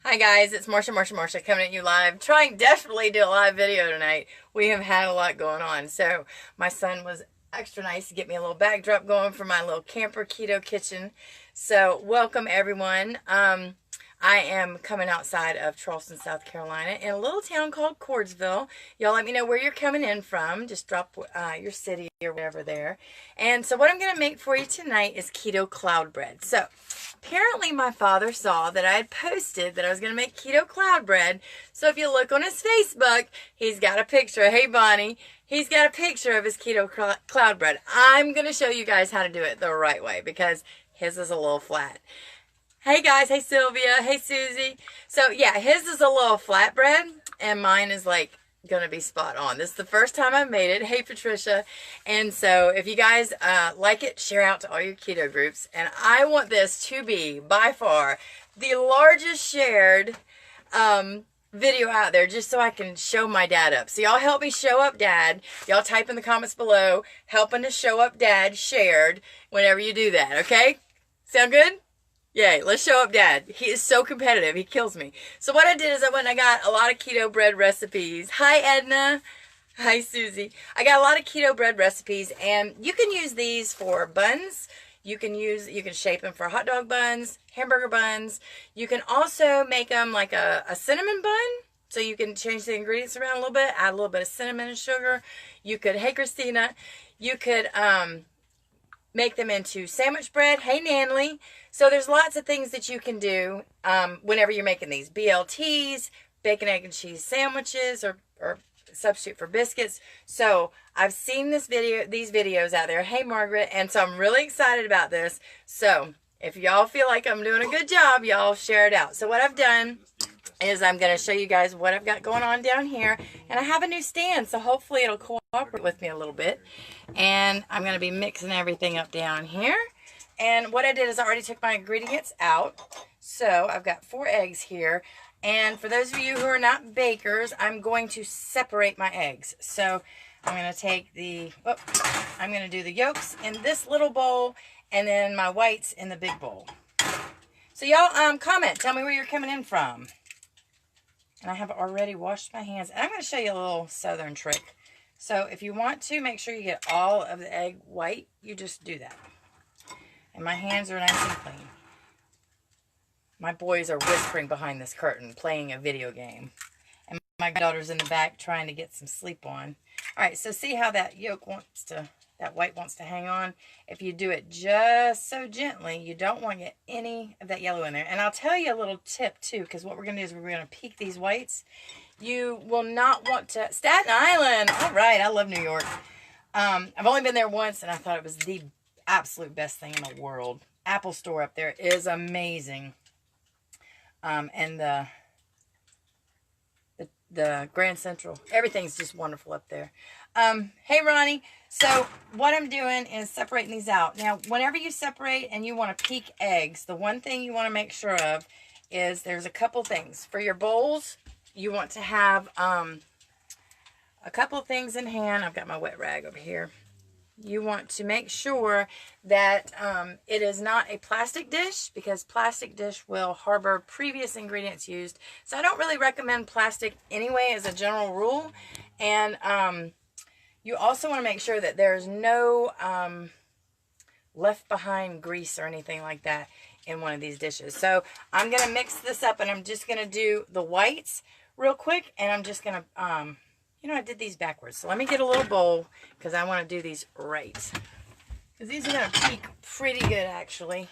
Hi guys, it's Marsha coming at you live, trying desperately to do a live video tonight. We have had a lot going on, so my son was extra nice to get me a little backdrop going for my little camper keto kitchen. So welcome everyone. I am coming outside of Charleston, South Carolina in a little town called Cordsville. Y'all let me know where you're coming in from. Just drop your city or whatever there. And so what I'm going to make for you tonight is keto cloud bread. So apparently my father saw that I had posted that I was going to make keto cloud bread. So if you look on his Facebook, he's got a picture. Hey, Bonnie. He's got a picture of his keto cloud bread. I'm going to show you guys how to do it the right way because his is a little flat. Hey guys, hey Sylvia, hey Susie. So yeah, his is a little flatbread and mine is like gonna be spot on. This is the first time I've made it. Hey Patricia. And so if you guys like it, share out to all your keto groups. And I want this to be by far the largest shared video out there just so I can show my dad up. So y'all help me show up dad. Y'all type in the comments below, helping to show up dad shared whenever you do that, okay? Sound good? Yay, let's show up dad. He is so competitive. He kills me. So what I did is I went and I got a lot of keto bread recipes. Hi, Edna. Hi, Susie. I got a lot of keto bread recipes, and you can use these for buns. You can shape them for hot dog buns, hamburger buns. You can also make them like a cinnamon bun. So you can change the ingredients around a little bit, add a little bit of cinnamon and sugar. You could, hey, Christina, you could make them into sandwich bread. Hey, Nanley. So there's lots of things that you can do whenever you're making these. BLTs, bacon, egg, and cheese sandwiches, or substitute for biscuits. So I've seen these videos out there. Hey, Margaret. And so I'm really excited about this. So if y'all feel like I'm doing a good job, y'all share it out. So what I've done is I'm going to show you guys what I've got going on down here. And I have a new stand, so hopefully it'll cooperate with me a little bit. And I'm going to be mixing everything up down here. And what I did is I already took my ingredients out. So I've got 4 eggs here. And for those of you who are not bakers, I'm going to separate my eggs. So I'm going to take I'm going to do the yolks in this little bowl and then my whites in the big bowl. So y'all comment, tell me where you're coming in from. And I have already washed my hands. And I'm going to show you a little southern trick. So if you want to make sure you get all of the egg white, you just do that. And my hands are nice and clean. My boys are whispering behind this curtain, playing a video game. And my daughter's in the back trying to get some sleep on. All right, so see how that that white wants to hang on? If you do it just so gently, you don't want to get any of that yellow in there. And I'll tell you a little tip too, because what we're going to do is we're going to peek these whites. You will not want to... Staten Island! All right, I love New York. I've only been there once, and I thought it was the absolute best thing in the world. Apple store up there is amazing. And the Grand Central, everything's just wonderful up there. Hey Ronnie, so what I'm doing is separating these out. Now whenever you separate and you want to peek eggs, the one thing you want to make sure of is there's a couple things. For your bowls, you want to have a couple things in hand. I've got my wet rag over here. You want to make sure that it is not a plastic dish, because plastic dish will harbor previous ingredients used. So I don't really recommend plastic anyway as a general rule. And you also want to make sure that there's no left behind grease or anything like that in one of these dishes. So I'm going to mix this up, and I'm just going to do the whites real quick, and I'm just going to... you know, I did these backwards. So let me get a little bowl because I want to do these right. Because these are going to peak pretty good, actually.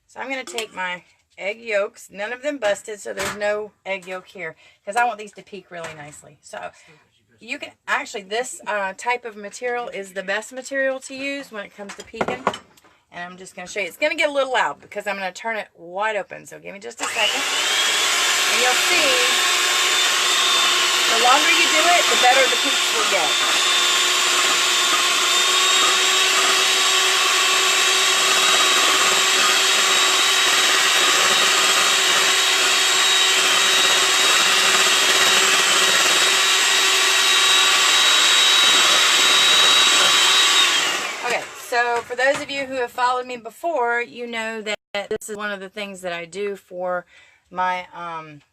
So I'm going to take my egg yolks. None of them busted, so there's no egg yolk here. Because I want these to peak really nicely. So you can, actually, this type of material is the best material to use when it comes to peaking. And I'm just going to show you. It's going to get a little loud because I'm going to turn it wide open. So give me just a second. And you'll see... the longer you do it, the better the peaks will get. Okay, so for those of you who have followed me before, you know that this is one of the things that I do for my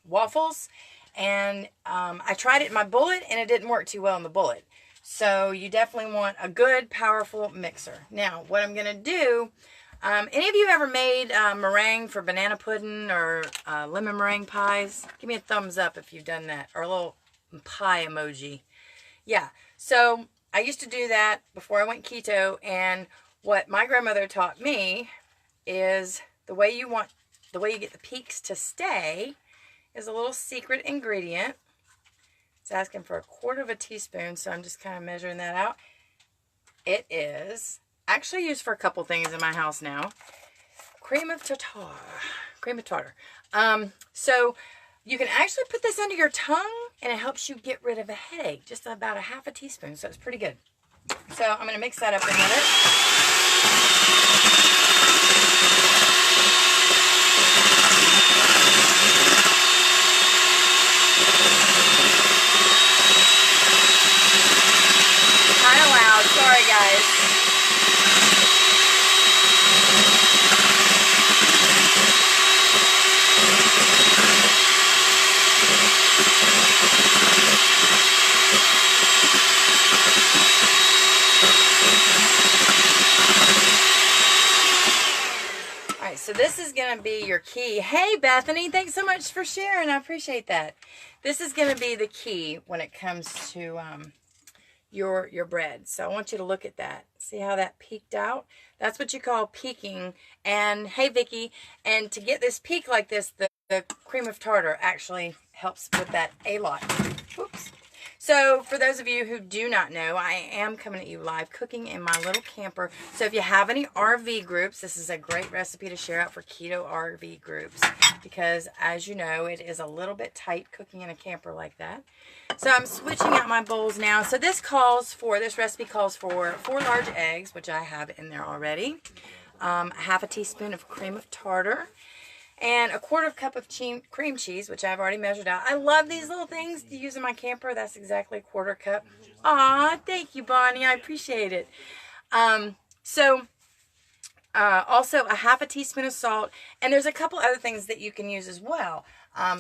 waffles, and I tried it in my bullet, and it didn't work too well in the bullet. So you definitely want a good, powerful mixer. Now, what I'm going to do, any of you ever made meringue for banana pudding or lemon meringue pies? Give me a thumbs up if you've done that, or a little pie emoji. Yeah, so I used to do that before I went keto, and what my grandmother taught me is the way you get the peaks to stay is a little secret ingredient. It's asking for 1/4 teaspoon, so I'm just kind of measuring that out. It is actually used for a couple things in my house now. Cream of tartar. Cream of tartar. So you can actually put this under your tongue, and it helps you get rid of a headache. Just about a 1/2 teaspoon, so it's pretty good. So I'm going to mix that up in a minute. Kind of loud. Sorry, guys. So this is going to be your key. Hey, Bethany, thanks so much for sharing. I appreciate that. This is going to be the key when it comes to your bread. So I want you to look at that. See how that peaked out? That's what you call peaking. And hey, Vicky, and to get this peak like this, the cream of tartar actually helps with that a lot. Oops. So for those of you who do not know, I am coming at you live cooking in my little camper. So if you have any RV groups, this is a great recipe to share out for keto RV groups, because as you know, it is a little bit tight cooking in a camper like that. So I'm switching out my bowls now. So this recipe calls for 4 large eggs, which I have in there already, 1/2 teaspoon of cream of tartar, and 1/4 cup of cream cheese, which I've already measured out. I love these little things to use in my camper. That's exactly 1/4 cup. Aw, thank you, Bonnie. I appreciate it. Also a 1/2 teaspoon of salt. And there's a couple other things that you can use as well.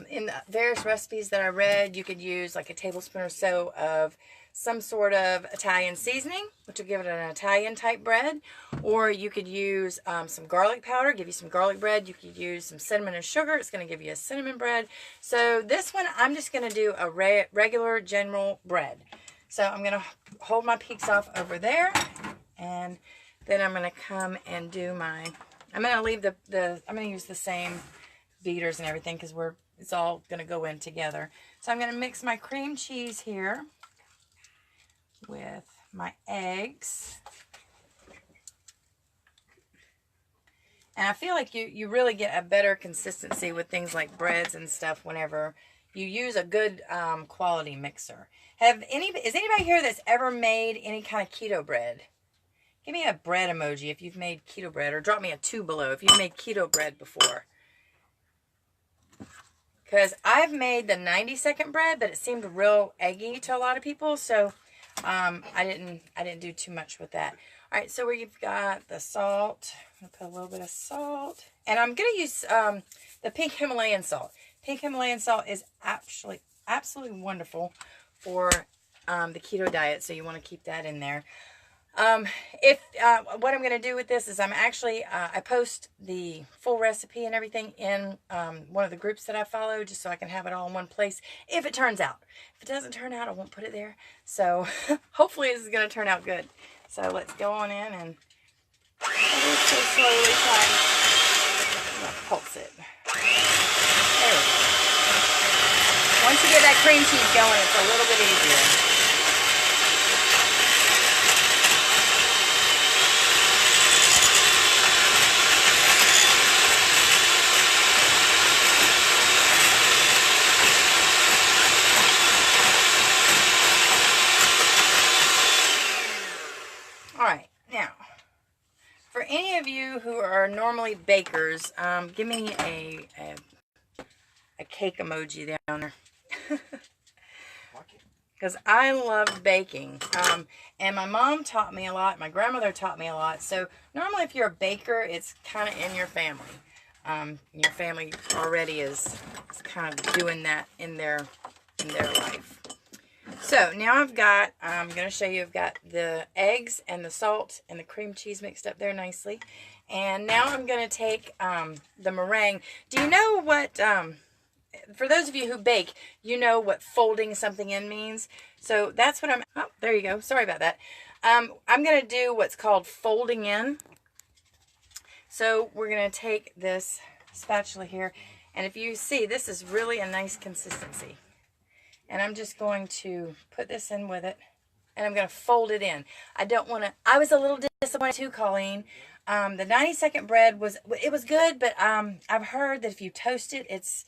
In the various recipes that I read, you could use like a tablespoon or so of some sort of Italian seasoning, which will give it an Italian type bread. Or you could use some garlic powder, give you some garlic bread. You could use some cinnamon and sugar. It's going to give you a cinnamon bread. So this one, I'm just going to do a regular general bread. So I'm going to hold my peaks off over there. And then I'm going to come and do I'm going to leave I'm going to use the same beaters and everything because it's all going to go in together. So I'm going to mix my cream cheese here with my eggs. And I feel like you really get a better consistency with things like breads and stuff whenever you use a good quality mixer. Is anybody here that's ever made any kind of keto bread? Give me a bread emoji if you've made keto bread, or drop me a 2 below if you've made keto bread before. Because I've made the 90-second bread, but it seemed real eggy to a lot of people, so I didn't do too much with that. All right, so we've got the salt. I'm gonna put a little bit of salt, and I'm gonna use the pink Himalayan salt. Pink Himalayan salt is actually absolutely wonderful for the keto diet, so you want to keep that in there. What I'm going to do with this is I post the full recipe and everything in one of the groups that I follow, just so I can have it all in one place if it turns out. If it doesn't turn out, I won't put it there. So hopefully this is going to turn out good. So let's go on in and so slowly try and pulse it. There we go. Once you get that cream cheese going, it's a little bit easier. Alright, now, for any of you who are normally bakers, give me a cake emoji down there. Because I love baking. And my mom taught me a lot, my grandmother taught me a lot. So normally if you're a baker, it's kind of in your family. your family already is kind of doing that in their life. So now I'm going to show you, I've got the eggs and the salt and the cream cheese mixed up there nicely. And now I'm going to take the meringue. Do you know what, for those of you who bake, you know what folding something in means. So that's what oh, there you go. Sorry about that. I'm going to do what's called folding in. So we're going to take this spatula here. And if you see, this is really a nice consistency. And I'm just going to put this in with it. And I'm going to fold it in. I don't want to, I was a little disappointed too, Colleen. The 90-second bread was good, but I've heard that if you toast it, it's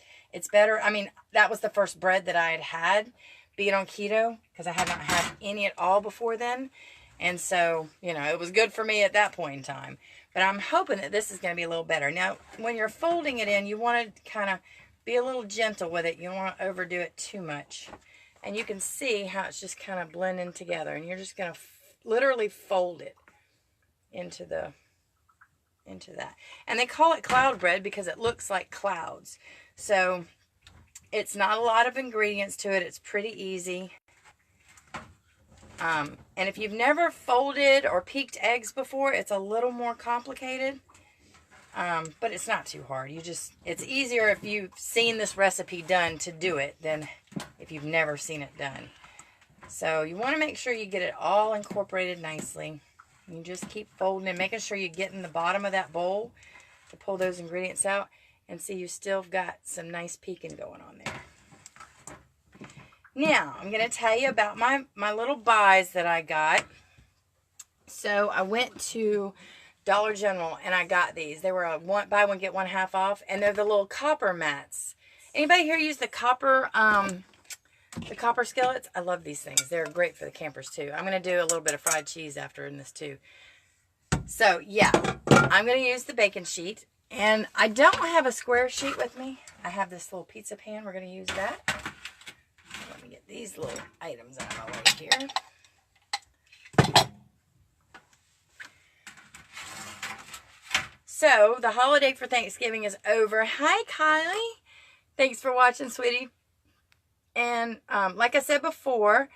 better. I mean, that was the first bread that I had being on keto, because I had not had any at all before then. And so, you know, it was good for me at that point in time. But I'm hoping that this is going to be a little better. Now, when you're folding it in, you want to kind of be a little gentle with it. You don't want to overdo it too much. And you can see how it's just kind of blending together. And you're just going to literally fold it into that. And they call it cloud bread because it looks like clouds. So it's not a lot of ingredients to it. It's pretty easy. And if you've never folded or peaked eggs before, it's a little more complicated. But it's not too hard. It's easier if you've seen this recipe done to do it than if you've never seen it done. So you want to make sure you get it all incorporated nicely. You just keep folding and making sure you get in the bottom of that bowl to pull those ingredients out. And see, you still got some nice peeking going on there. Now, I'm going to tell you about my little buys that I got. So I went to Dollar General and I got these. They were a buy one get one half off, and they're the little copper mats. Anybody here use the copper skillets? I love these things. They're great for the campers too. I'm going to do a little bit of fried cheese after in this too. So yeah, I'm going to use the baking sheet, and I don't have a square sheet with me. I have this little pizza pan. We're going to use that. Let me get these little items out of my way here. So, the holiday for Thanksgiving is over. Hi, Kylie. Thanks for watching, sweetie. And like I said before,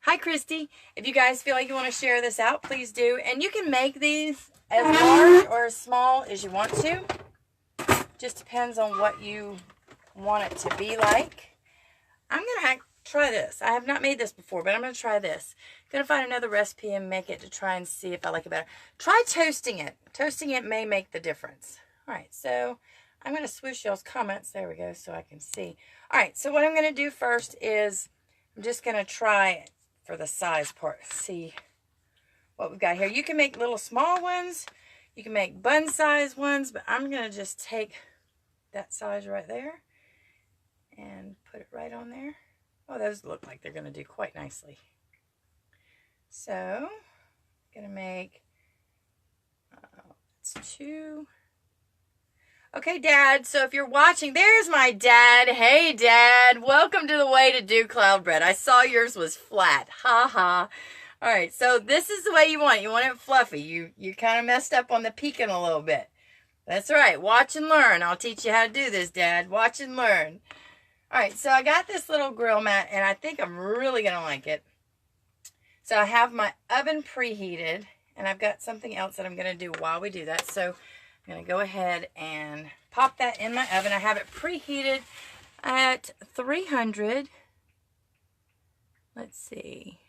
hi, Christy. If you guys feel like you want to share this out, please do. And you can make these as large or as small as you want to. Just depends on what you want it to be like. I'm going to try this. I have not made this before, but I'm going to try this. I'm going to find another recipe and make it to try and see if I like it better. Try toasting it. Toasting it may make the difference. All right, so I'm going to swoosh y'all's comments. There we go, so I can see. All right, so what I'm going to do first is I'm just going to try for the size part. See what we've got here. You can make little small ones. You can make bun size ones, but I'm going to just take that size right there and put it right on there. Oh, those look like they're going to do quite nicely. So, I'm going to make, it's 2. Okay, Dad, so if you're watching, there's my dad. Hey, Dad, welcome to the way to do cloud bread. I saw yours was flat. Ha ha. All right, so this is the way you want it. You want it fluffy. You kind of messed up on the peeking a little bit. That's right. Watch and learn. I'll teach you how to do this, Dad. Watch and learn. All right, so I got this little grill mat, and I think I'm really going to like it. So I have my oven preheated, and I've got something else that I'm going to do while we do that. So I'm going to go ahead and pop that in my oven. I have it preheated at 300. Let's see.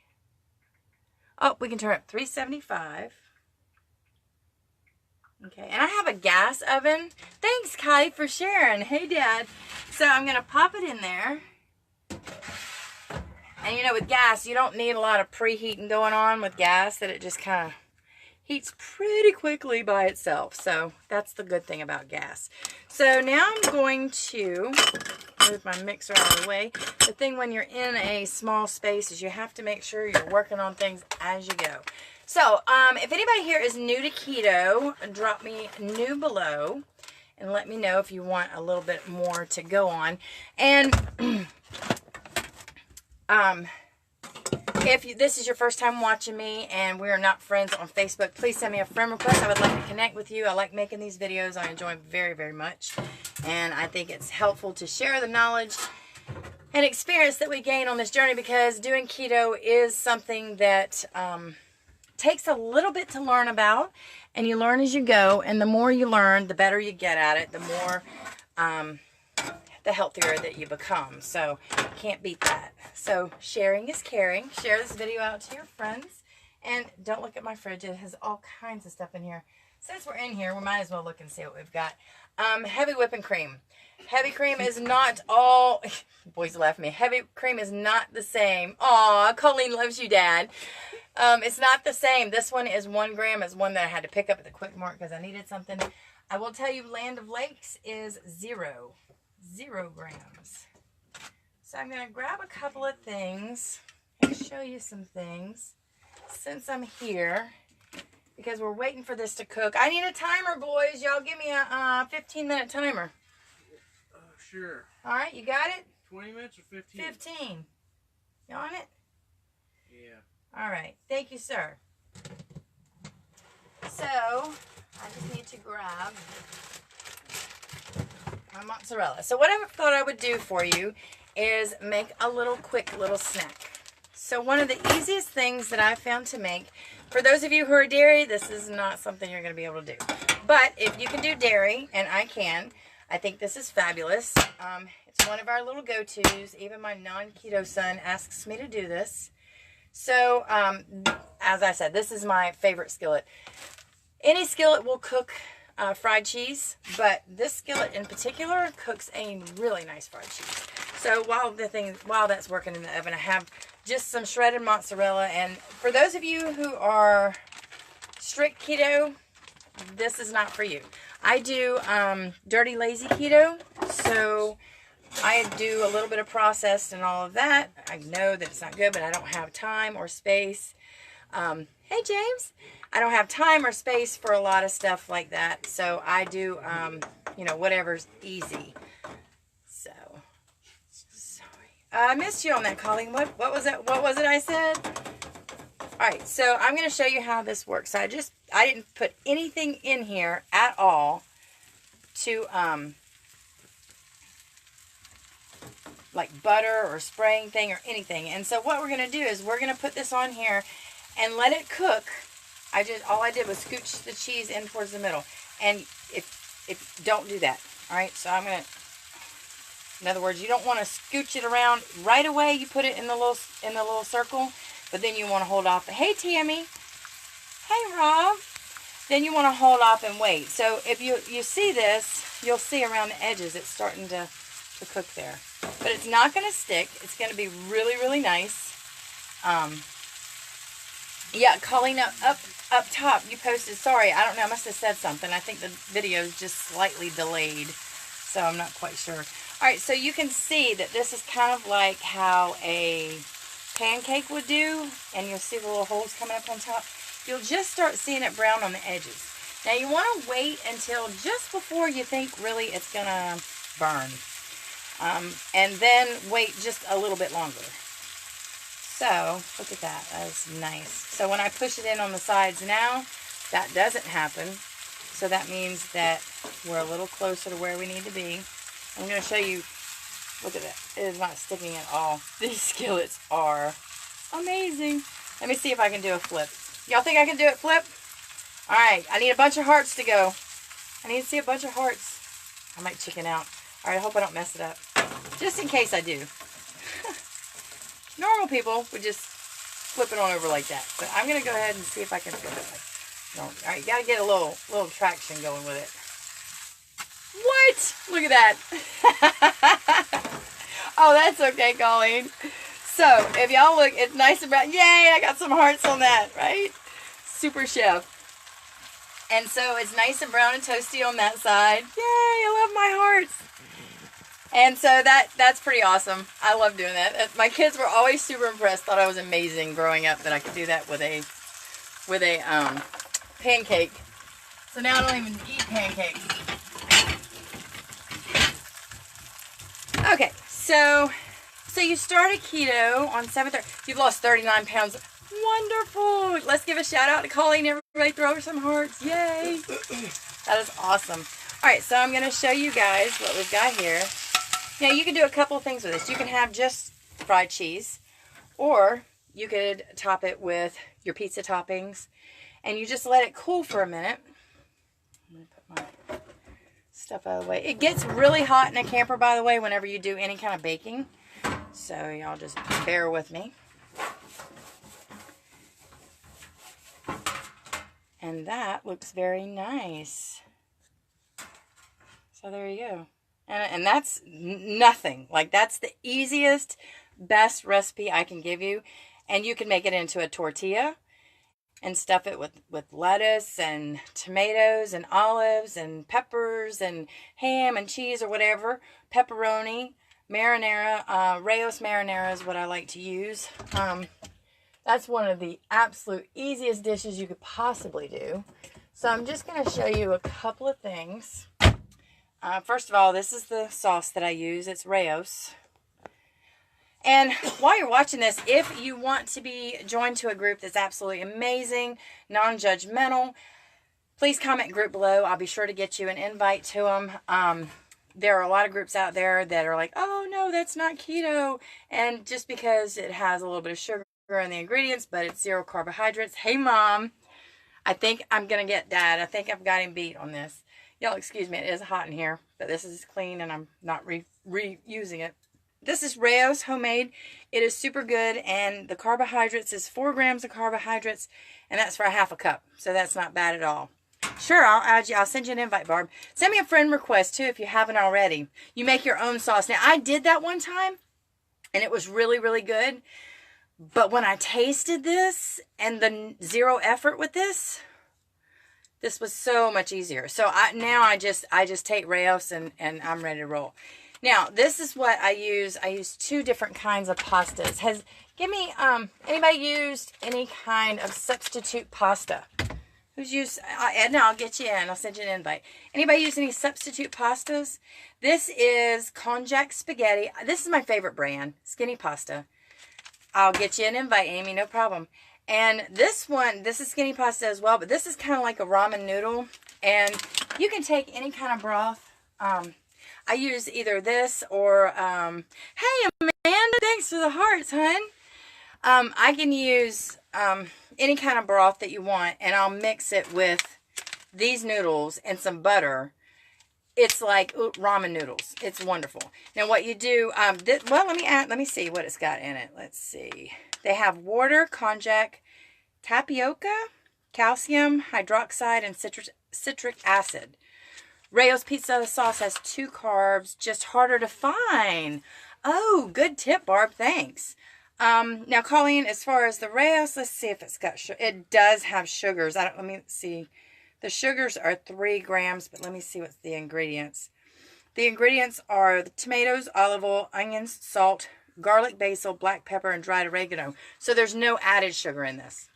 Oh, we can turn up 375. Okay, and I have a gas oven. Thanks, Kai, for sharing. Hey, Dad. So I'm going to pop it in there. And you know, with gas, you don't need a lot of preheating going on with gas, that it just kind of heats pretty quickly by itself. So that's the good thing about gas. So now I'm going to move my mixer out of the way. The thing when you're in a small space is you have to make sure you're working on things as you go. So if anybody here is new to keto, drop me new below and let me know if you want a little bit more to go on. And if this is your first time watching me and we are not friends on Facebook, please send me a friend request. I would like to connect with you. I like making these videos. I enjoy them very, very much. And I think it's helpful to share the knowledge and experience that we gain on this journey, because doing keto is something that takes a little bit to learn about, and you learn as you go, and the more you learn, the better you get at it, the more the healthier that you become. So can't beat that. So sharing is caring. Share this video out to your friends, and don't look at my fridge. It has all kinds of stuff in here. Since we're in here, we might as well look and see what we've got. Heavy whipping cream. Heavy cream is not all, boys laugh at me. Heavy cream is not the same. Aw, Colleen loves you, Dad. It's not the same. This one is 1 gram. It's one that I had to pick up at the Quick Mart because I needed something. I will tell you, Land of Lakes is 0 grams. So I'm going to grab a couple of things and show you some things since I'm here, because we're waiting for this to cook. I need a timer, boys. Y'all give me a 15-minute timer. Sure. All right, you got it? 20 minutes or 15? 15. You on it? Yeah. All right. Thank you, sir. So, I just need to grab my mozzarella. So what I thought I would do for you is make a quick little snack. So one of the easiest things that I found to make, for those of you who are dairy, this is not something you're going to be able to do. But if you can do dairy, and I can, I think this is fabulous. It's one of our little go-tos. Even my non-keto son asks me to do this. So, as I said, this is my favorite skillet. Any skillet will cook fried cheese, but this skillet in particular cooks a really nice fried cheese. So while that's working in the oven, I have just some shredded mozzarella. And for those of you who are strict keto, this is not for you. I do dirty lazy keto, so I do a little bit of processed and all of that. I know that it's not good, but I don't have time or space. Hey, James. I don't have time or space for a lot of stuff like that, so I do, you know, whatever's easy. So, sorry. I missed you on that, Colleen. What was it? What was it I said? All right, so I'm going to show you how this works. I didn't put anything in here at all to, like butter or spraying thing or anything. And so what we're going to do is we're going to put this on here and let it cook. All I did was scooch the cheese in towards the middle. And if don't do that. All right, so I'm going to, in other words, you don't want to scooch it around right away. You put it in the little circle. But then you want to hold off. Hey, Tammy. Hey, Rob. Then you want to hold off and wait. So if you see this, you'll see around the edges it's starting to cook there. But it's not going to stick. It's going to be really, really nice. Yeah, Colleen, up top, you posted, sorry, I don't know, I must have said something. I think the video is just slightly delayed. So I'm not quite sure. All right, so you can see that this is kind of like how a pancake would do, and you'll see the little holes coming up on top. You'll just start seeing it brown on the edges. Now you want to wait until just before you think really it's going to burn. And then wait just a little bit longer. So, look at that. That is nice. So when I push it in on the sides now, that doesn't happen. So that means that we're a little closer to where we need to be. I'm going to show you. Look at that. It is not sticking at all. These skillets are amazing. Let me see if I can do a flip. Y'all think I can do it flip? Alright, I need a bunch of hearts to go. I need to see a bunch of hearts. I might chicken out. Alright, I hope I don't mess it up. Just in case I do. Normal people would just flip it on over like that. But I'm going to go ahead and see if I can flip it. No. Alright, you got to get a little traction going with it. What? Look at that. Oh, that's okay, Colleen. So, if y'all look, it's nice and brown. Yay, I got some hearts on that, right? Super chef. And so, it's nice and brown and toasty on that side. Yay, I love my hearts. And so, that's pretty awesome. I love doing that. My kids were always super impressed. Thought I was amazing growing up that I could do that with a pancake. So, now I don't even eat pancakes. Okay, so So you started keto on 7/30. You've lost 39 pounds. Wonderful. Let's give a shout out to Colleen. Everybody throw her some hearts. Yay. That is awesome. All right, so I'm going to show you guys what we've got here. Now, you can do a couple of things with this. You can have just fried cheese, or you could top it with your pizza toppings, and you just let it cool for a minute. I'm going to put my stuff out of the way. It gets really hot in a camper, by the way, whenever you do any kind of baking. So y'all just bear with me. And that looks very nice. So there you go. And that's nothing. Like, that's the easiest, best recipe I can give you. And you can make it into a tortilla and stuff it with lettuce and tomatoes and olives and peppers and ham and cheese or whatever. Pepperoni, marinara, Raos marinara is what I like to use. That's one of the absolute easiest dishes you could possibly do. So I'm just going to show you a couple of things. First of all, this is the sauce that I use. It's Raos. And while you're watching this, if you want to be joined to a group that's absolutely amazing, non-judgmental, please comment group below. I'll be sure to get you an invite to them. There are a lot of groups out there that are like, oh, no, that's not keto. And just because it has a little bit of sugar in the ingredients, but it's 0 carbohydrates. Hey, Mom. I think I'm going to get Dad. I think I've got him beat on this. Y'all, excuse me. It is hot in here, but this is clean, and I'm not reusing it. This is Raos homemade. It is super good, and the carbohydrates is 4 grams of carbohydrates, and that's for a half a cup. So that's not bad at all. Sure, I'll add you. I'll send you an invite, Barb. Send me a friend request, too, if you haven't already. You make your own sauce. Now, I did that one time, and it was really, really good. But when I tasted this and the 0 effort with this was so much easier. So now I just take Raos and I'm ready to roll. Now, this is what I use. I use 2 different kinds of pastas. Anybody used any kind of substitute pasta? Who's used, Edna, I'll get you in. I'll send you an invite. Anybody use any substitute pastas? This is konjac spaghetti. This is my favorite brand, Skinny Pasta. I'll get you an invite, Amy, no problem. And this one, this is skinny pasta as well, but this is kind of like a ramen noodle. And you can take any kind of broth. I use either this or, hey, Amanda, thanks for the hearts, hun. I can use any kind of broth that you want, and I'll mix it with these noodles and some butter. It's like ramen noodles. It's wonderful. Now, what you do, well, let me see what it's got in it. Let's see. They have water, konjac, tapioca, calcium, hydroxide, and citric acid. Raos pizza sauce has 2 carbs, just harder to find. Oh, good tip, Barb. Thanks. Now, Colleen, as far as the Raos, let's see if it's got sugar. It does have sugars. Let me see. The sugars are 3 grams, but let me see what's the ingredients. The ingredients are the tomatoes, olive oil, onions, salt, garlic, basil, black pepper, and dried oregano. So there's no added sugar in this.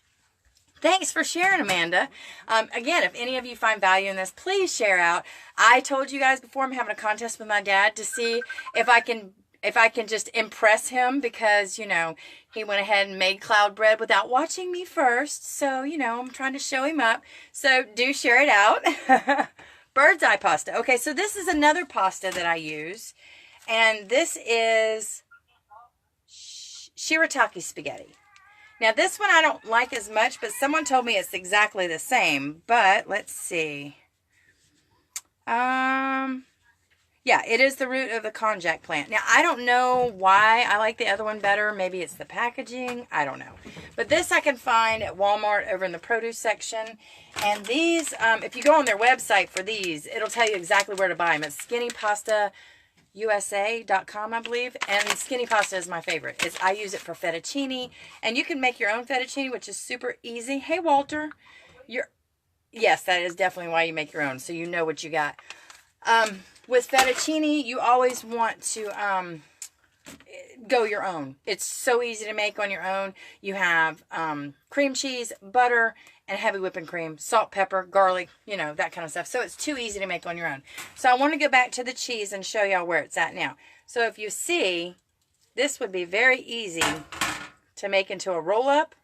Thanks for sharing, Amanda. Again, if any of you find value in this, please share out. I told you guys before I'm having a contest with my dad to see if I can just impress him, because, you know, he went ahead and made cloud bread without watching me first. So, you know, I'm trying to show him up. So do share it out. Bird's eye pasta. Okay, so this is another pasta that I use. And this is shirataki spaghetti. Now, this one I don't like as much, but someone told me it's exactly the same. But let's see. Yeah, it is the root of the konjac plant. Now, I don't know why I like the other one better. Maybe it's the packaging. I don't know. But this I can find at Walmart over in the produce section. And these, if you go on their website for these, it'll tell you exactly where to buy them. It's skinnypastausa.com, I believe. And skinny pasta is my favorite. I use it for fettuccine. And you can make your own fettuccine, which is super easy. Hey, Walter. Yes, that is definitely why you make your own, so you know what you got. With fettuccine, you always want to go your own. It's so easy to make on your own. You have cream cheese, butter, and heavy whipping cream, salt, pepper, garlic, you know, that kind of stuff. So it's too easy to make on your own. So I want to go back to the cheese and show y'all where it's at now. So if you see, this would be very easy to make into a roll-up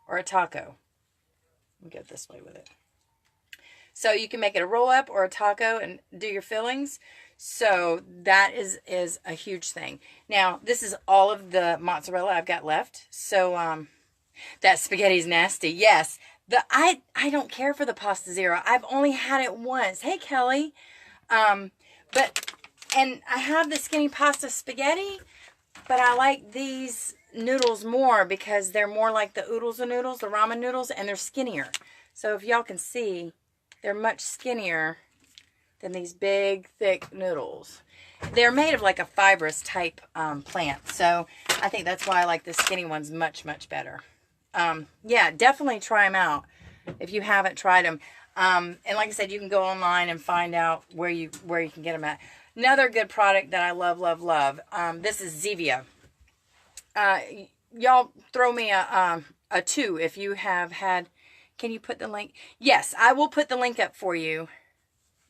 or a taco. Let me go this way with it. So you can make it a roll-up or a taco and do your fillings. So that is a huge thing. Now, this is all of the mozzarella I've got left. So that spaghetti's nasty. Yes. I don't care for the pasta zero. I've only had it once. Hey, Kelly. And I have the skinny pasta spaghetti, but I like these noodles more because they're more like the oodles of noodles, the ramen noodles, and they're skinnier. So if y'all can see, they're much skinnier than these big, thick noodles. They're made of like a fibrous type plant. So I think that's why I like the skinny ones much, much better. Yeah, definitely try them out if you haven't tried them. And like I said, you can go online and find out where you can get them at. Another good product that I love, love, love. This is Zevia. Y'all throw me a 2 if you have had. Can you put the link? Yes, I will put the link up for you.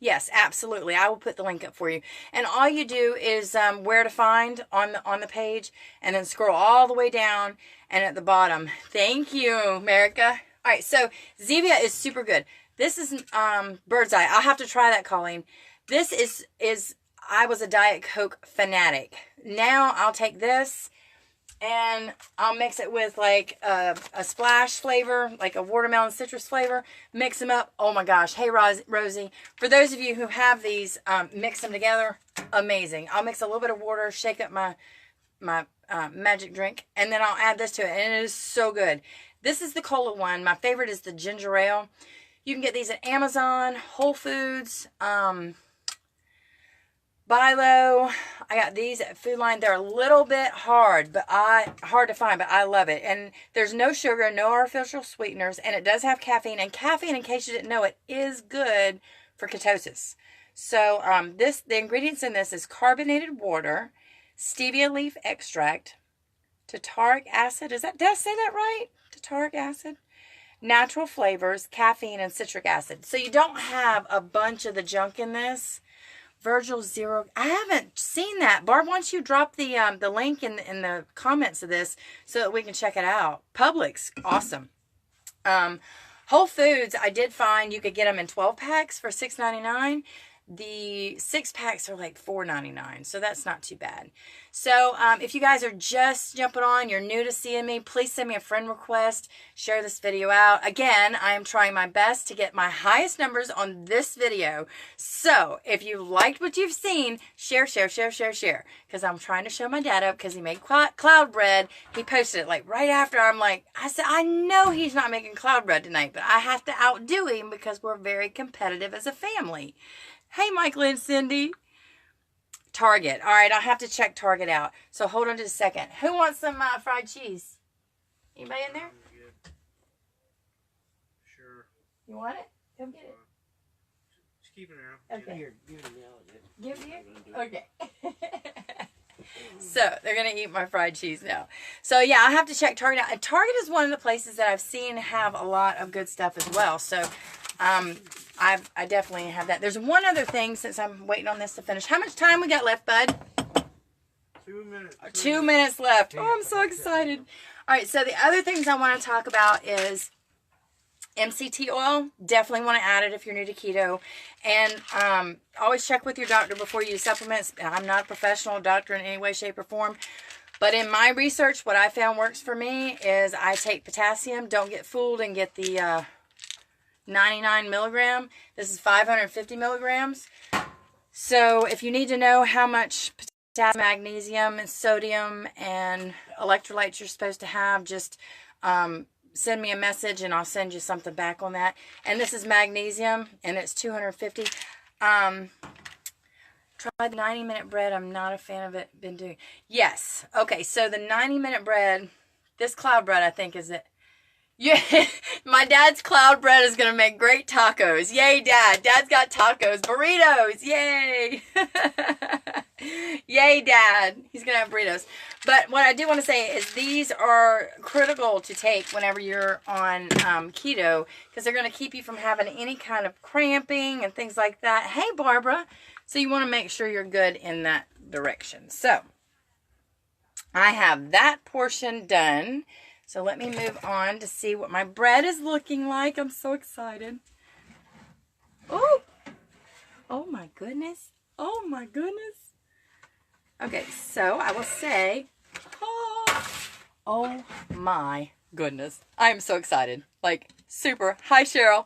Yes, absolutely. I will put the link up for you. And all you do is where to find on the page, and then scroll all the way down, and at the bottom. Thank you, America. All right, so Zevia is super good. This is Bird's Eye. I'll have to try that, Colleen. This is I was a Diet Coke fanatic. Now I'll take this and I'll mix it with like a splash flavor, like a watermelon citrus flavor. Mix them up. Oh my gosh. Hey, Rosie. For those of you who have these, mix them together. Amazing. I'll mix a little bit of water, shake up my magic drink, and then I'll add this to it. And it is so good. This is the cola one. My favorite is the ginger ale. You can get these at Amazon, Whole Foods, Bilo. I got these at Food Line. They're a little bit hard to find, but I love it. And there's no sugar, no artificial sweeteners, and it does have caffeine. And caffeine, in case you didn't know it, is good for ketosis. So the ingredients in this is carbonated water, stevia leaf extract, tartaric acid. Did I say that right? Tartaric acid. Natural flavors, caffeine, and citric acid. So you don't have a bunch of the junk in this. Virgil Zero. I haven't seen that. Barb, why don't you drop the link in the comments of this so that we can check it out. Publix, awesome. Whole Foods, I did find you could get them in 12 packs for $6.99. The 6 packs are like $4.99, so that's not too bad. So if you guys are just jumping on, you're new to seeing me, please send me a friend request, share this video out. Again, I am trying my best to get my highest numbers on this video. So if you liked what you've seen, share, because I'm trying to show my dad up because he made cloud bread. He posted it like right after. I said, I know he's not making cloud bread tonight, but I have to outdo him because we're very competitive as a family. Hey, Michael and Cindy. Target. All right, I'll have to check Target out. So hold on just a second. Who wants some fried cheese? Anybody in there? Sure. You want it? Go get it. Just keep it around. Okay. Here, give it now. Give you? Okay. So they're going to eat my fried cheese now. So yeah, I have to check Target out. And Target is one of the places that I've seen have a lot of good stuff as well. So I definitely have that. There's one other thing since I'm waiting on this to finish. How much time we got left, bud? 2 minutes. 2 minutes left. Oh, I'm so excited. All right, so the other things I want to talk about is MCT oil. Definitely want to add it if you're new to keto. And always check with your doctor before you use supplements. I'm not a professional doctor in any way, shape, or form. But in my research, what I found works for me is I take potassium. Don't get fooled and get the 99 milligram. This is 550 milligrams. So if you need to know how much potassium, magnesium, and sodium and electrolytes you're supposed to have, just send me a message and I'll send you something back on that. And this is magnesium and it's 250. Try the 90-minute bread. I'm not a fan of it. Been doing. Yes. Okay. So the 90-minute bread, this cloud bread, I think is it. Yeah, my dad's cloud bread is going to make great tacos. Yay, Dad. Dad's got tacos. Burritos. Yay. Yay, Dad. He's going to have burritos. But what I do want to say is these are critical to take whenever you're on keto because they're going to keep you from having any kind of cramping and things like that. Hey, Barbara. So you want to make sure you're good in that direction. So I have that portion done. So let me move on to see what my bread is looking like. I'm so excited. Oh, oh my goodness. Oh my goodness. Okay, so I will say, oh my goodness. I am so excited. Like, super. Hi, Cheryl.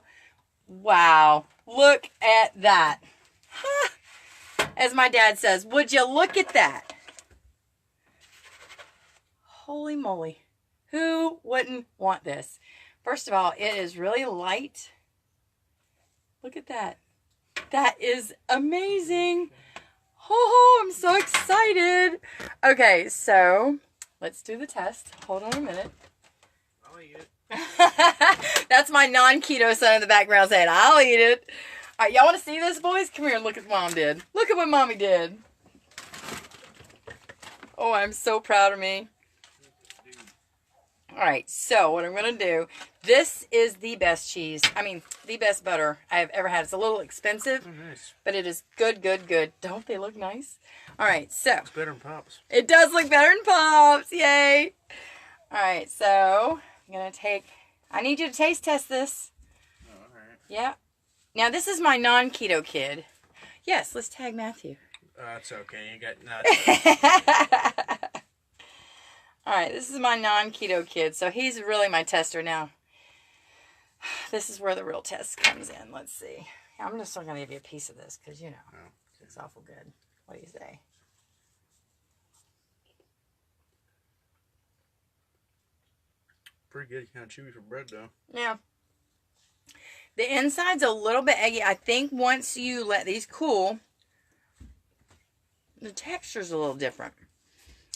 Wow. Look at that. As my dad says, would you look at that? Holy moly. Who wouldn't want this? First of all, it is really light. Look at that. That is amazing. Oh, I'm so excited. Okay, so let's do the test. Hold on a minute. I'll eat it. That's my non-keto son in the background saying, I'll eat it. All right, y'all want to see this, boys? Come here and look at what Mom did. Look at what Mommy did. Oh, I'm so proud of me. All right, so what I'm going to do, this is the best cheese. I mean, the best butter I have ever had. It's a little expensive, Nice. but it is good, good, good. Don't they look nice? All right, so. It's better than Pops. It does look better than Pops. Yay. All right, so I'm going to take, I need you to taste test this. Oh, all right. Yeah. Now, this is my non-keto kid. Yes, let's tag Matthew. That's okay. You got nuts. All right, this is my non-keto kid, so he's really my tester now. This is where the real test comes in. Let's see. I'm just going to give you a piece of this because, you know, it's awful good. What do you say? Pretty good. Kind of chewy for bread, though. Yeah. The inside's a little bit eggy. I think once you let these cool, the texture's a little different.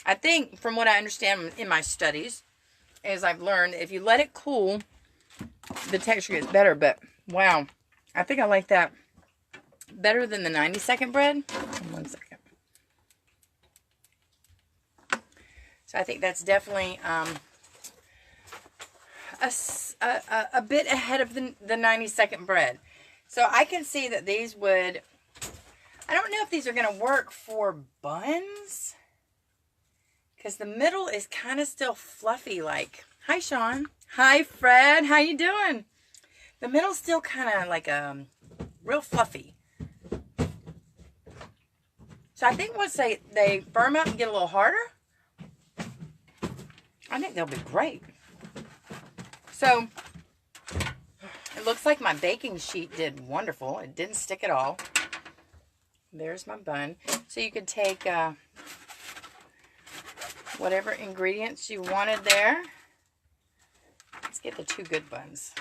I think, from what I understand in my studies, is I've learned if you let it cool, the texture gets better. But, wow, I think I like that better than the 90-second bread. 1 second. So I think that's definitely a bit ahead of the 90-second bread. So I can see that these would, I don't know if these are going to work for buns. Because the middle is kind of still fluffy like. Hi, Sean. Hi, Fred. How you doing? The middle's still kind of like real fluffy. So I think once they firm up and get a little harder, I think they'll be great. So it looks like my baking sheet did wonderful. It didn't stick at all. There's my bun. So you could take whatever ingredients you wanted there. Let's get the 2 good buns.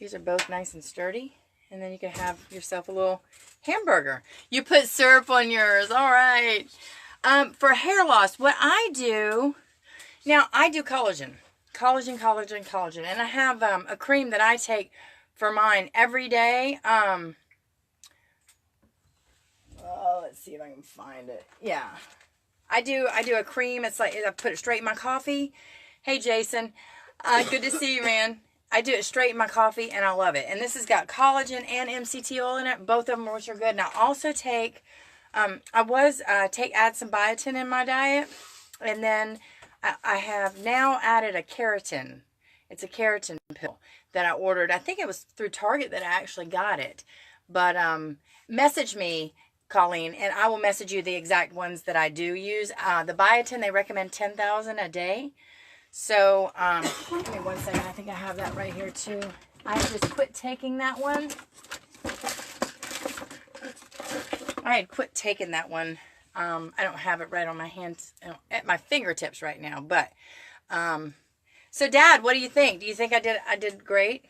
These are both nice and sturdy. And then you can have yourself a little hamburger. You put syrup on yours. All right. For hair loss, what I do, now I do collagen. Collagen. And I have a cream that I take for mine every day. Let's see if I can find it. Yeah. I do a cream. It's like I put it straight in my coffee. Hey, Jason. Good to see you, man. I do it straight in my coffee, and I love it. And this has got collagen and MCT oil in it, both of them which are good. And I also take, add some biotin in my diet, and then I have now added a keratin. It's a keratin pill that I ordered. I think it was through Target that I actually got it. But message me, Colleen, and I will message you the exact ones that I do use. The biotin, they recommend 10,000 a day. So, give me 1 second. I think I have that right here too. I just quit taking that one. I had quit taking that one. I don't have it right on my hands, at my fingertips right now. But, so Dad, what do you think? Do you think I did great?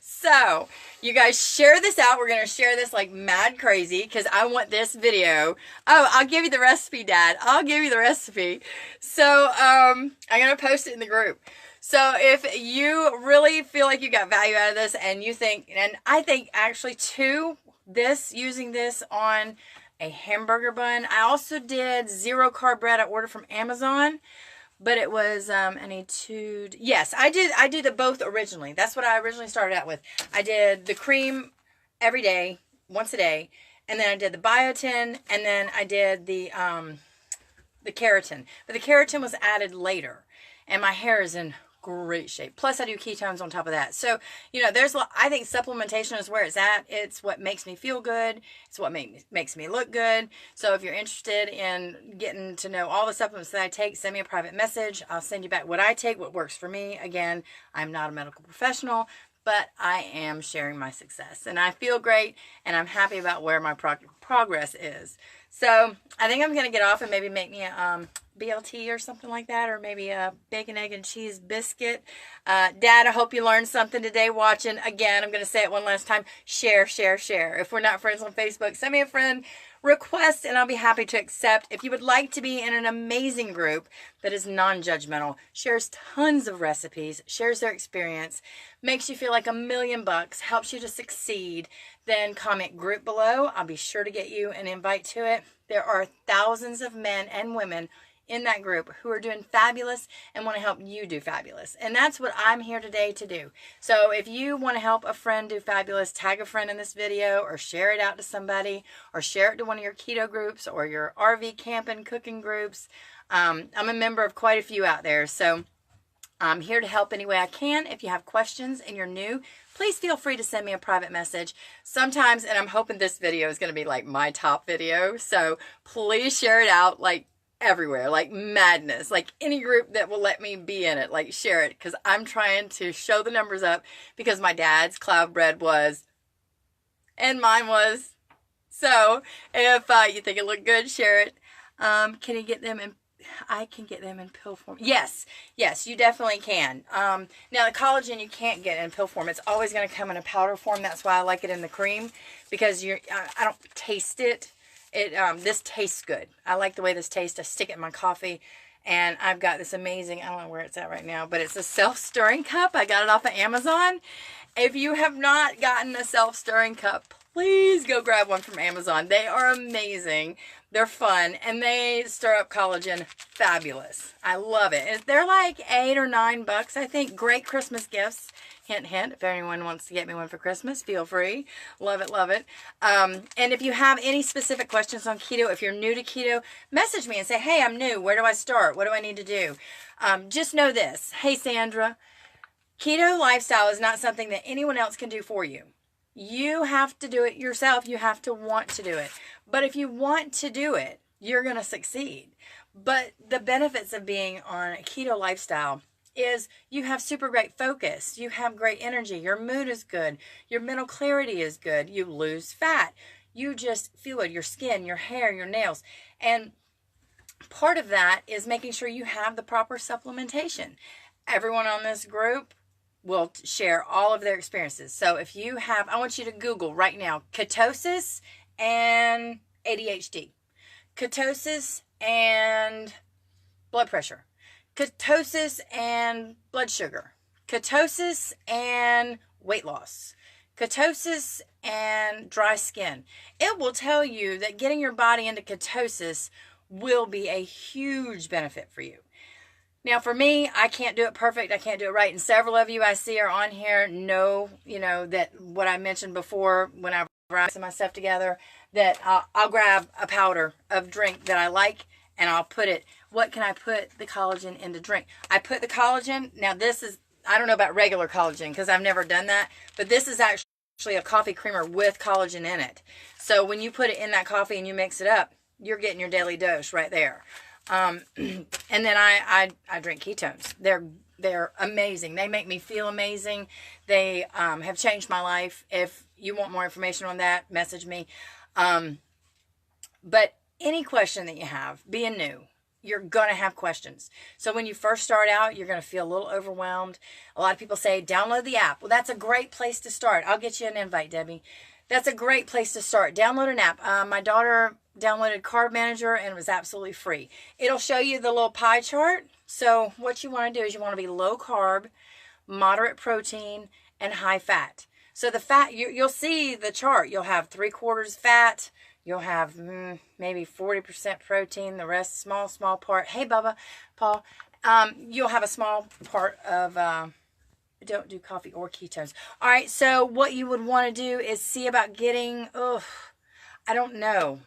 So, you guys share this out. We're going to share this like mad crazy because I want this video. Oh, I'll give you the recipe, Dad. I'll give you the recipe. So, I'm going to post it in the group. So, if you really feel like you got value out of this and you think, and I think actually too, using this on a hamburger bun. I also did 0 carb bread I ordered from Amazon. But it was, yes, I did the both originally. That's what I originally started out with. I did the cream every day, once a day. and then I did the biotin, and then I did the keratin. But the keratin was added later, and my hair is in great shape. Plus I do ketones on top of that. So, you know, I think supplementation is where it's at. It's what makes me feel good. It's what makes me look good. So if you're interested in getting to know all the supplements that I take, send me a private message. I'll send you back what I take, what works for me. Again, I'm not a medical professional, but I am sharing my success, and I feel great, and I'm happy about where my progress is. So I think I'm going to get off and maybe make me a BLT or something like that, or maybe a bacon, egg, and cheese biscuit. Dad, I hope you learned something today watching. Again, I'm going to say it one last time. Share, share, share. If we're not friends on Facebook, send me a friend request, and I'll be happy to accept. If you would like to be in an amazing group that is non-judgmental, shares tons of recipes, shares their experience, makes you feel like $1,000,000, helps you to succeed, then comment group below. I'll be sure to get you an invite to it. There are thousands of men and women in that group who are doing fabulous and want to help you do fabulous. And that's what I'm here today to do. So if you want to help a friend do fabulous, tag a friend in this video, or share it out to somebody, or share it to one of your keto groups or your RV camping cooking groups. I'm a member of quite a few out there, so I'm here to help any way I can. If you have questions and you're new, please feel free to send me a private message. Sometimes, and I'm hoping this video is going to be like my top video, so please share it out like everywhere, like madness, like any group that will let me be in it, like share it, because I'm trying to show the numbers up, because my dad's cloud bread was, and mine was. So if you think it looked good, share it. Can you get them in? I can get them in pill form. Yes, you definitely can. Now the collagen you can't get in pill form. It's always going to come in a powder form. That's why I like it in the cream, because I don't taste it. This tastes good. I like the way this tastes. I stick it in my coffee, and I've got this amazing, I don't know where it's at right now, but it's a self-stirring cup. I got it off of Amazon. If you have not gotten a self-stirring cup, please go grab one from Amazon. They are amazing. They're fun, and they stir up collagen fabulous. I love it. They're like $8 or $9, I think. Great Christmas gifts. Hint, hint. If anyone wants to get me one for Christmas, feel free. Love it, love it. And if you have any specific questions on keto, if you're new to keto, message me and say, hey, I'm new. Where do I start? What do I need to do? Just know this. Hey, Sandra, keto lifestyle is not something that anyone else can do for you. You have to do it yourself. You have to want to do it. But if you want to do it, you're going to succeed. But the benefits of being on a keto lifestyle is you have super great focus. You have great energy. Your mood is good. Your mental clarity is good. You lose fat. You just feel it. Your skin, your hair, your nails. And part of that is making sure you have the proper supplementation. Everyone on this group will share all of their experiences. So if you have, I want you to Google right now, ketosis and ADHD, ketosis and blood pressure, ketosis and blood sugar, ketosis and weight loss, ketosis and dry skin. It will tell you that getting your body into ketosis will be a huge benefit for you. Now, for me, I can't do it perfect. I can't do it right. And several of you I see are on here know, that what I mentioned before, whenever I put my stuff together, that I'll grab a powder of drink that I like, and I'll put it, what can I put the collagen into drink? I put the collagen, now this is, I don't know about regular collagen because I've never done that, but this is actually a coffee creamer with collagen in it. So when you put it in that coffee and you mix it up, you're getting your daily dose right there. And then I drink ketones. They're amazing. They make me feel amazing. They have changed my life. If you want more information on that, message me. But any question that you have, being new, you're going to have questions. So when you first start out, you're going to feel a little overwhelmed. A lot of people say, download the app. Well, that's a great place to start. I'll get you an invite, Debbie. That's a great place to start. Download an app. My daughter downloaded CARB Manager, and it was absolutely free. It'll show you the little pie chart. So what you want to do is you want to be low carb, moderate protein, and high fat. So the fat, you'll see the chart. You'll have 3/4 fat. You'll have maybe 40% protein. The rest, small part. Hey, Bubba, Paul. You'll have a small part of... don't do coffee or ketones. All right, so what you would want to do is see about getting... I don't know.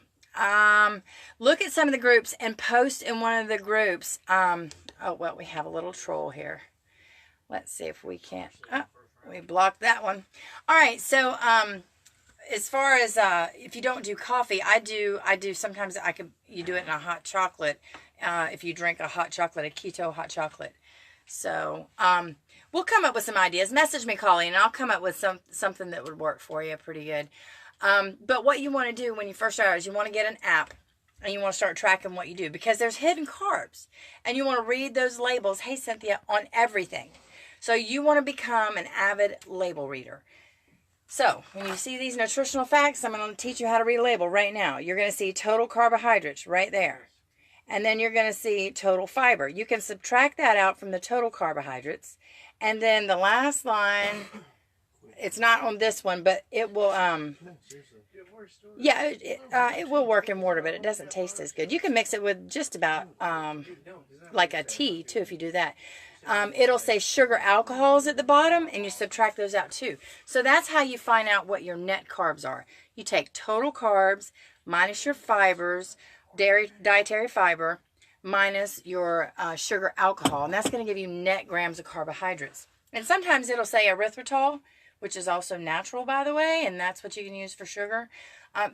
Look at some of the groups and post in one of the groups. Oh, well, we have a little troll here. Let's see if we can't. Oh, we blocked that one. All right. So, as far as, if you don't do coffee, I do sometimes you do it in a hot chocolate. If you drink a hot chocolate, a keto hot chocolate. So, we'll come up with some ideas. Message me, Colleen, and I'll come up with something that would work for you pretty good. But what you want to do when you first start is you want to get an app and you want to start tracking what you do, because there's hidden carbs and you want to read those labels. Hey, Cynthia, on everything. So you want to become an avid label reader. So when you see these nutritional facts, I'm going to teach you how to read a label right now. You're going to see total carbohydrates right there. And then you're going to see total fiber. You can subtract that out from the total carbohydrates. And then the last line, it's not on this one, but it will, yeah, it will work in water, but it doesn't taste as good. You can mix it with just about like a tea, too, if you do that. It'll say sugar alcohols at the bottom, and you subtract those out, too. So that's how you find out what your net carbs are. You take total carbs minus your fibers, dietary fiber, minus your sugar alcohol, and that's going to give you net grams of carbohydrates. And sometimes it'll say erythritol, which is also natural, by the way, and that's what you can use for sugar.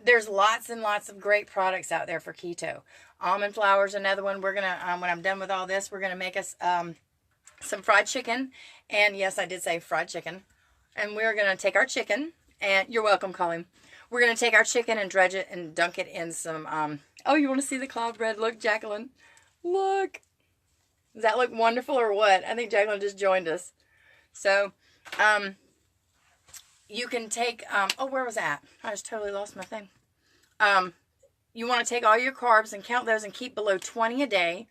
There's lots and lots of great products out there for keto. Almond flour is another one. We're going to, when I'm done with all this, we're going to make us some fried chicken. And yes, I did say fried chicken. And we're going to take our chicken, and you're welcome, Colleen. We're going to take our chicken and dredge it and dunk it in some, oh, you want to see the cloud bread? Look, Jacqueline. Look. Does that look wonderful or what? I think Jacqueline just joined us. So, you can take, oh, where was that? I just totally lost my thing. You want to take all your carbs and count those and keep below 20 a day.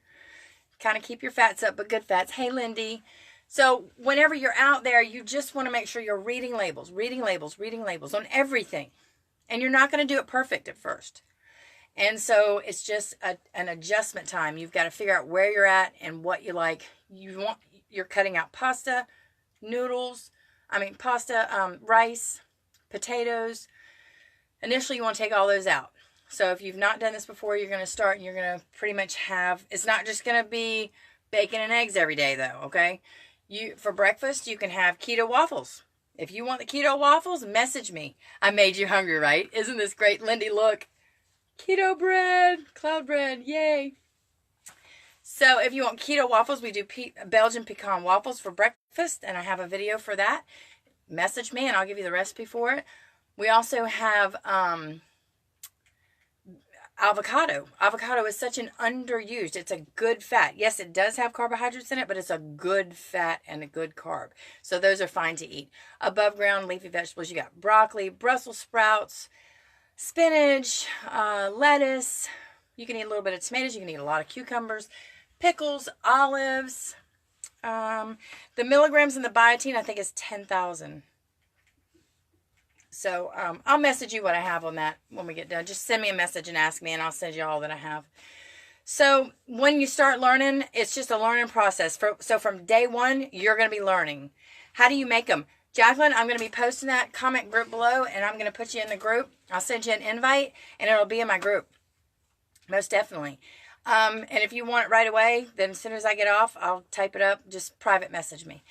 Kind of keep your fats up, but good fats. Hey, Lindy. So whenever you're out there, you just want to make sure you're reading labels on everything. And you're not going to do it perfect at first. And so it's just an adjustment time. You've got to figure out where you're at and what you like. You're cutting out pasta, noodles, rice, potatoes. Initially, you want to take all those out. So if you've not done this before, you're going to start and you're going to pretty much have, it's not just going to be bacon and eggs every day though, okay? For breakfast, you can have keto waffles. If you want the keto waffles, message me. I made you hungry, right? Isn't this great, Lindy? Look. Keto bread, cloud bread, yay. So if you want keto waffles, we do Belgian pecan waffles for breakfast, and I have a video for that. Message me, and I'll give you the recipe for it. We also have avocado. Avocado is such an underused. It's a good fat. Yes, it does have carbohydrates in it, but it's a good fat and a good carb. So those are fine to eat. Above ground leafy vegetables, you got broccoli, Brussels sprouts, spinach, lettuce. You can eat a little bit of tomatoes. You can eat a lot of cucumbers, pickles, olives. The milligrams in the biotin, I think, is 10,000. So I'll message you what I have on that when we get done. Just send me a message and ask me, and I'll send you all that I have. So when you start learning, it's just a learning process. So from day one, you're going to be learning. How do you make them? Jacqueline, I'm going to be posting that comment group below, and I'm going to put you in the group. I'll send you an invite, and it'll be in my group. Most definitely. And if you want it right away, then as soon as I get off, I'll type it up. Just private message me.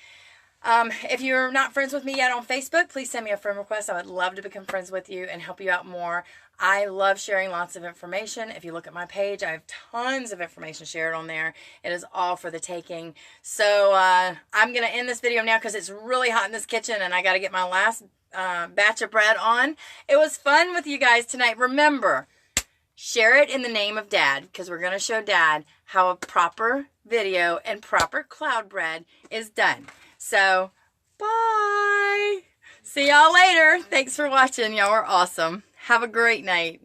If you're not friends with me yet on Facebook, please send me a friend request. I would love to become friends with you and help you out more. I love sharing lots of information. If you look at my page, I have tons of information shared on there. It is all for the taking. So I'm going to end this video now because it's really hot in this kitchen and I got to get my last batch of bread on. It was fun with you guys tonight. Remember, share it in the name of Dad, because we're going to show Dad how a proper video and proper cloud bread is done. So, bye. See y'all later. Thanks for watching. Y'all are awesome. Have a great night.